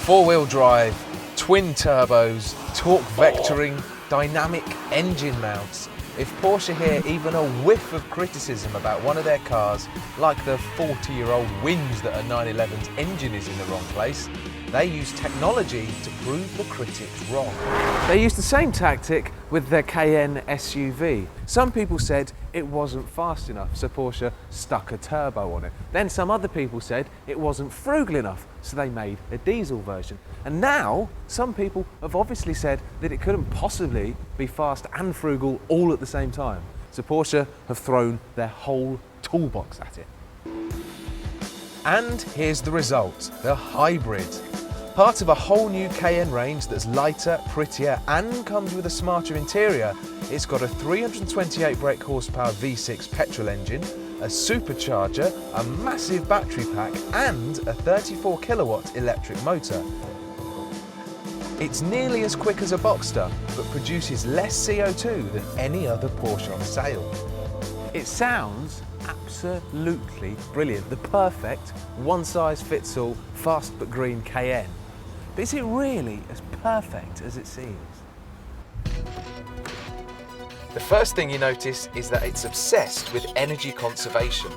Four-wheel drive, twin turbos, torque vectoring, dynamic engine mounts. If Porsche hear even a whiff of criticism about one of their cars, like the 40-year-old whinge that a 911's engine is in the wrong place, they use technology to prove the critics wrong. They used the same tactic with their Cayenne SUV. Some people said it wasn't fast enough, so Porsche stuck a turbo on it. Then some other people said it wasn't frugal enough, so they made a diesel version. And now, some people have obviously said that it couldn't possibly be fast and frugal all at the same time. So Porsche have thrown their whole toolbox at it. And here's the result, the hybrid. Part of a whole new Cayenne range that's lighter, prettier, and comes with a smarter interior. It's got a 328 brake horsepower V6 petrol engine, a supercharger, a massive battery pack, and a 34 kilowatt electric motor. It's nearly as quick as a Boxster, but produces less CO2 than any other Porsche on sale. It sounds absolutely brilliant. The perfect one-size-fits-all, fast but green Cayenne. But is it really as perfect as it seems? The first thing you notice is that it's obsessed with energy conservation.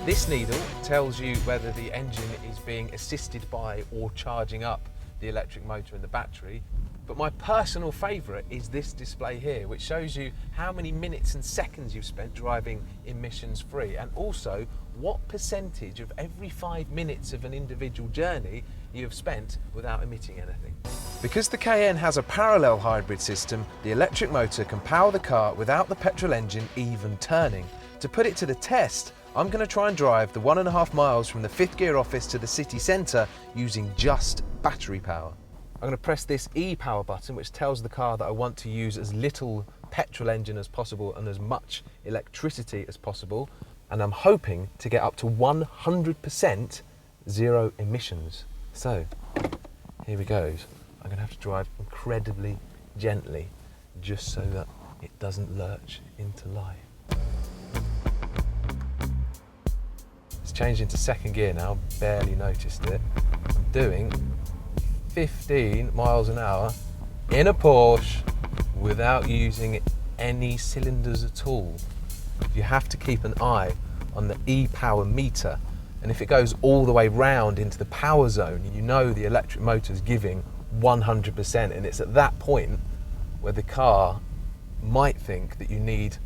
This needle tells you whether the engine is being assisted by or charging up the electric motor and the battery. But my personal favourite is this display here, which shows you how many minutes and seconds you've spent driving emissions free, and also what percentage of every 5 minutes of an individual journey you have spent without emitting anything. Because the Cayenne has a parallel hybrid system, the electric motor can power the car without the petrol engine even turning. To put it to the test, I'm going to try and drive the 1.5 miles from the fifth gear office to the city centre using just battery power. I'm going to press this E-power button, which tells the car that I want to use as little petrol engine as possible and as much electricity as possible. And I'm hoping to get up to 100% zero emissions. So, here we go. I'm going to have to drive incredibly gently, just so that it doesn't lurch into life. It's changed into second gear now, barely noticed it. I'm doing 15 miles an hour in a Porsche without using any cylinders at all. You have to keep an eye on the E-power meter, and if it goes all the way round into the power zone, you know the electric motor is giving 100%, and it's at that point where the car might think that you need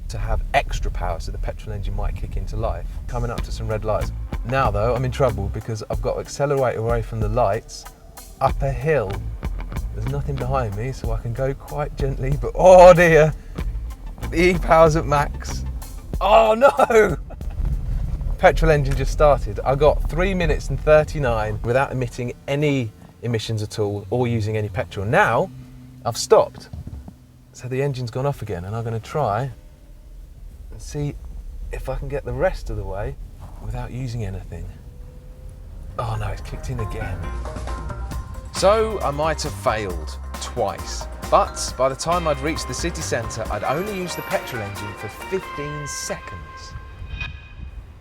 to have extra power, so the petrol engine might kick into life. Coming up to some red lights. Now though, I'm in trouble because I've got to accelerate away from the lights up a hill. There's nothing behind me, so I can go quite gently, but oh dear, the E-power's at max. Oh no! Petrol engine just started. I got 3 minutes and 39 without emitting any emissions at all or using any petrol. Now I've stopped, so the engine's gone off again, and I'm going to try and see if I can get the rest of the way without using anything. Oh no, it's kicked in again. So I might have failed twice, but by the time I'd reached the city centre, I'd only used the petrol engine for 15 seconds.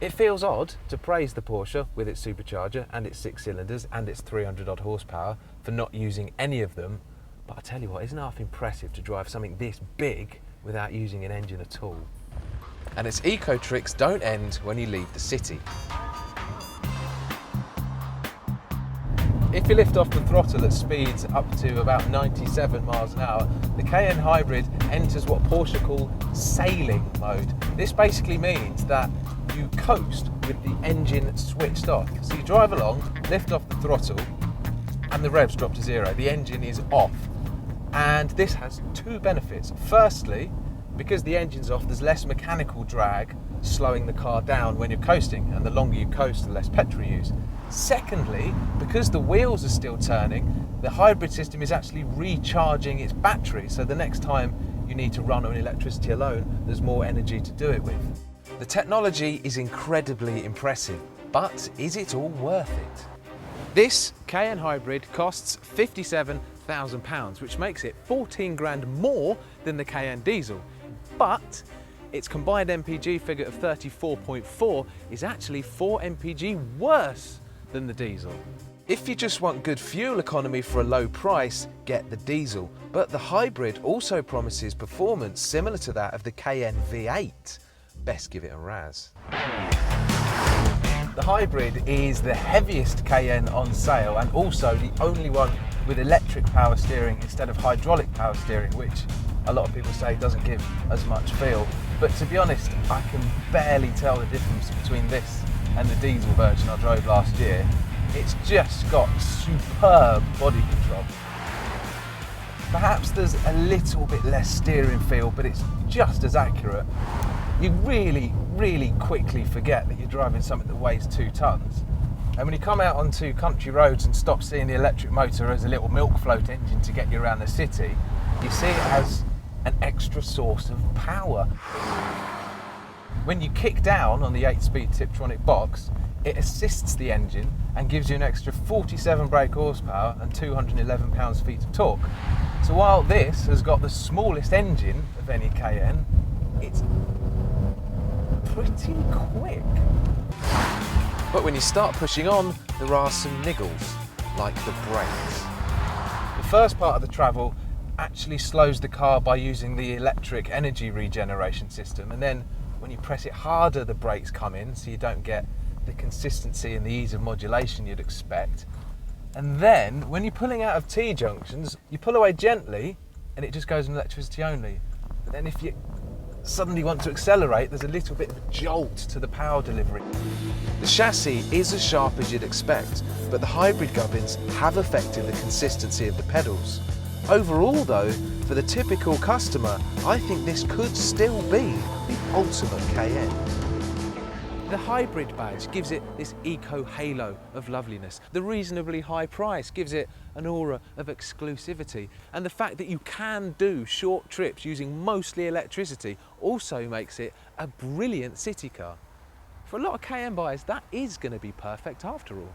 It feels odd to praise the Porsche with its supercharger and its 6 cylinders and its 300 odd horsepower for not using any of them, but I tell you what, isn't it half impressive to drive something this big without using an engine at all? And its eco tricks don't end when you leave the city. If you lift off the throttle at speeds up to about 97 miles an hour, the Cayenne Hybrid enters what Porsche call sailing mode. This basically means that you coast with the engine switched off. So you drive along, lift off the throttle, and the revs drop to zero. The engine is off. And this has two benefits. Firstly, because the engine's off, there's less mechanical drag slowing the car down when you're coasting, and the longer you coast, the less petrol you use. Secondly, because the wheels are still turning, the hybrid system is actually recharging its battery, so the next time you need to run on electricity alone, there's more energy to do it with. The technology is incredibly impressive, but is it all worth it? This Cayenne Hybrid costs £57,000, which makes it 14 grand more than the Cayenne diesel. But its combined MPG figure of 34.4 is actually 4 MPG worse than the diesel. If you just want good fuel economy for a low price, get the diesel. But the hybrid also promises performance similar to that of the Cayenne V8. Best give it a razz. The hybrid is the heaviest Cayenne on sale and also the only one with electric power steering instead of hydraulic power steering, which a lot of people say doesn't give as much feel. But to be honest, I can barely tell the difference between this and the diesel version I drove last year. It's just got superb body control. Perhaps there's a little bit less steering feel, but it's just as accurate. You really, really quickly forget that you're driving something that weighs 2 tons. And when you come out onto country roads and stop seeing the electric motor as a little milk float engine to get you around the city, you see it as an extra source of power. When you kick down on the 8-speed Tiptronic box, it assists the engine and gives you an extra 47 brake horsepower and 211 pounds-feet of torque. So while this has got the smallest engine of any Cayenne, it's pretty quick. But when you start pushing on, there are some niggles, like the brakes. The first part of the travel actually slows the car by using the electric energy regeneration system, and then when you press it harder, the brakes come in, so you don't get the consistency and the ease of modulation you'd expect. And then when you're pulling out of T-junctions, you pull away gently and it just goes on electricity only. But then if you suddenly want to accelerate, there's a little bit of a jolt to the power delivery. The chassis is as sharp as you'd expect, but the hybrid gubbins have affected the consistency of the pedals. Overall though, for the typical customer, I think this could still be the ultimate Cayenne. The hybrid badge gives it this eco halo of loveliness. The reasonably high price gives it an aura of exclusivity. And the fact that you can do short trips using mostly electricity also makes it a brilliant city car. For a lot of Cayenne buyers, that is going to be perfect after all.